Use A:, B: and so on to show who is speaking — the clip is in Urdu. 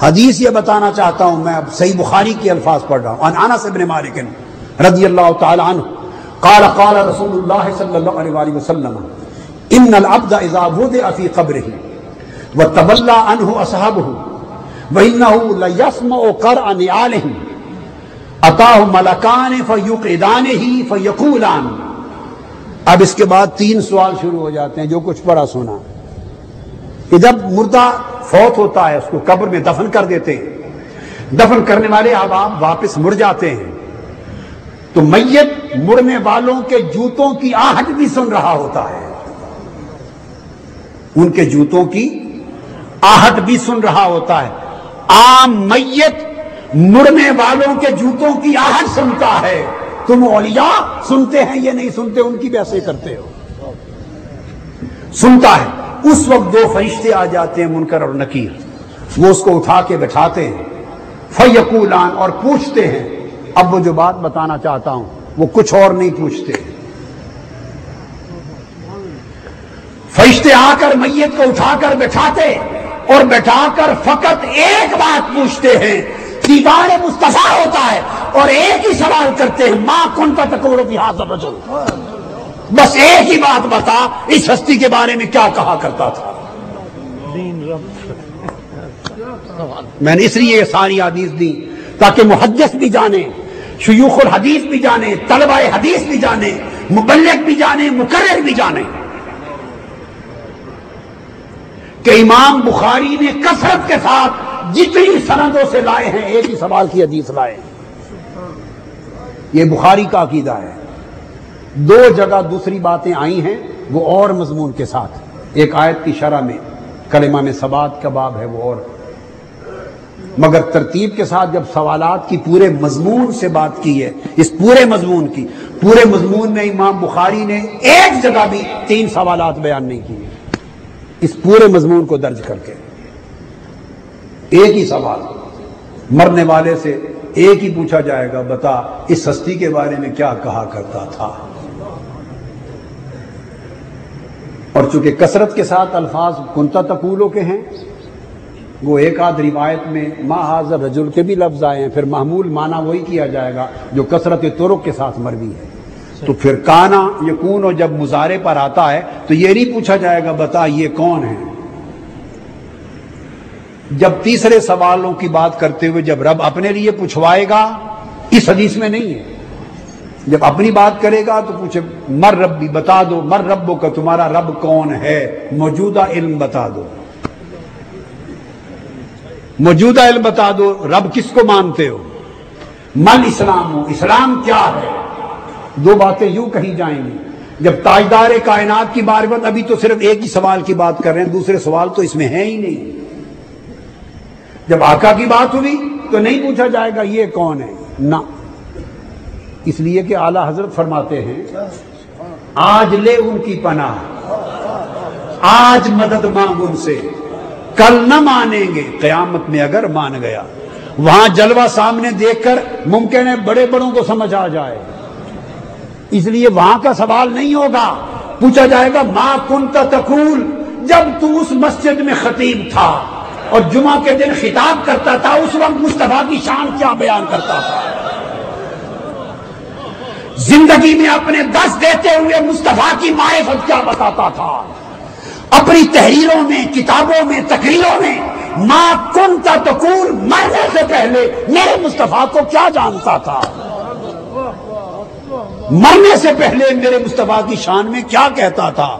A: حدیث یہ بتانا چاہتا ہوں میں، اب صحیح بخاری کے الفاظ پڑھ رہا ہوں. عن انس بن مالک رضی اللہ تعالی عنہ قال قال رسول اللہ صلی اللہ علیہ وآلہ وسلم ان العبد اذا وضع في قبره وتولى عنه اصحابه وانه ليسمع قرع نعالهم اتاه ملکان فیقعدانه فیقولان. اب اس کے بعد 3 سوال شروع ہو جاتے ہیں جو کچھ پڑھا سنا کہ جب مردہ فوت ہوتا ہے اس کو قبر میں دفن کر دیتے ہیں، دفن کرنے والے احباب واپس مڑ جاتے ہیں تو میت مڑنے والوں کے جوتوں کی آہٹ بھی سن رہا ہوتا ہے، ان کے جوتوں کی آہٹ بھی سن رہا ہوتا ہے. عام میت مڑنے والوں کے جوتوں کی آہٹ سنتا ہے، تم اولیاء سنتے ہیں یہ نہیں سنتے، ان کی بھی ایسے کرتے ہو. سنتا ہے. اس وقت 2 فرشتے آ جاتے ہیں منکر اور نکیر، وہ اس کو اٹھا کے بٹھاتے ہیں فیقولان اور پوچھتے ہیں. اب وہ جو بات بتانا چاہتا ہوں وہ کچھ اور نہیں پوچھتے. فرشتے آ کر میت کو اٹھا کر بٹھاتے اور بٹھا کر فقط ایک بات پوچھتے ہیں، دیدار مصطفیٰ ہوتا ہے اور ایک ہی سوال کرتے ہیں، ما کنت تقول فی ھذا الرجل، بس ایک ہی بات بتا اس ہستی کے بارے میں کیا کہا کرتا تھا. میں نے اس لیے یہ ساری حدیث دی تاکہ محدث بھی جانے، شیوخ الحدیث بھی جانے، طلبہ حدیث بھی جانے، مبلغ بھی جانے، مقرر بھی جانے کہ امام بخاری نے کثرت کے ساتھ جتنی سندوں سے لائے ہیں ایک ہی سوال کی حدیث لائے ہیں. یہ بخاری کا عقیدہ ہے. 2 جگہ دوسری باتیں آئی ہیں وہ اور مضمون کے ساتھ، ایک آیت کی شرح میں کلمہ میں ثبات کا باب ہے وہ اور، مگر ترتیب کے ساتھ جب سوالات کی پورے مضمون سے بات کی ہے، اس پورے مضمون میں امام بخاری نے ایک جگہ بھی 3 سوالات بیان نہیں کیے. اس پورے مضمون کو درج کر کے ایک ہی سوال مرنے والے سے ایک ہی پوچھا جائے گا، بتا اس ہستی کے بارے میں کیا کہا کرتا تھا. اور چونکہ کثرت کے ساتھ الفاظ کنتا تقولو کے ہیں، وہ ایک آدھ روایت میں ما ھذا الرجل کے بھی لفظ آئے ہیں، پھر محمول معنی وہی کیا جائے گا جو کثرت طرق کے ساتھ مروی ہے. تو پھر کانا یکون جب مضارع پر آتا ہے تو یہ نہیں پوچھا جائے گا بتا یہ کون ہے. جب تیسرے سوالوں کی بات کرتے ہوئے جب رب اپنے لیے پوچھوائے گا، اس حدیث میں نہیں ہے، جب اپنی بات کرے گا تو پوچھے مر ربی بتا دو، مر ربو کا تمہارا رب کون ہے، موجودہ علم بتا دو، موجودہ علم بتا دو، رب کس کو مانتے ہو، من اسلام ہو، اسلام کیا ہے. 2 باتیں یوں کہی جائیں گی. جب تاجدار کائنات کی معرفت، ابھی تو صرف ایک ہی سوال کی بات کر رہے ہیں، دوسرے سوال تو اس میں ہے ہی نہیں. جب آقا کی بات ہوئی تو نہیں پوچھا جائے گا یہ کون ہے، نہ، اس لیے کہ اعلیٰ حضرت فرماتے ہیں آج لے ان کی پناہ، آج مدد مانگ ان سے، کل نہ مانیں گے قیامت میں اگر مان گیا. وہاں جلوہ سامنے دیکھ کر ممکن ہے بڑے بڑوں کو سمجھ آ جائے، اس لیے وہاں کا سوال نہیں ہوگا. پوچھا جائے گا ما کنت تقول، جب تو اس مسجد میں خطیب تھا اور جمعہ کے دن خطاب کرتا تھا اس وقت مصطفیٰ کی شان کیا بیان کرتا تھا، زندگی میں اپنے دست دیتے ہوئے مصطفیٰ کی معرفت کیا بتاتا تھا، اپنی تحریروں میں، کتابوں میں، تقریروں میں ما کنت تقول، مرنے سے پہلے میرے مصطفیٰ کو کیا جانتا تھا، مرنے سے پہلے میرے مصطفیٰ کی شان میں کیا کہتا تھا.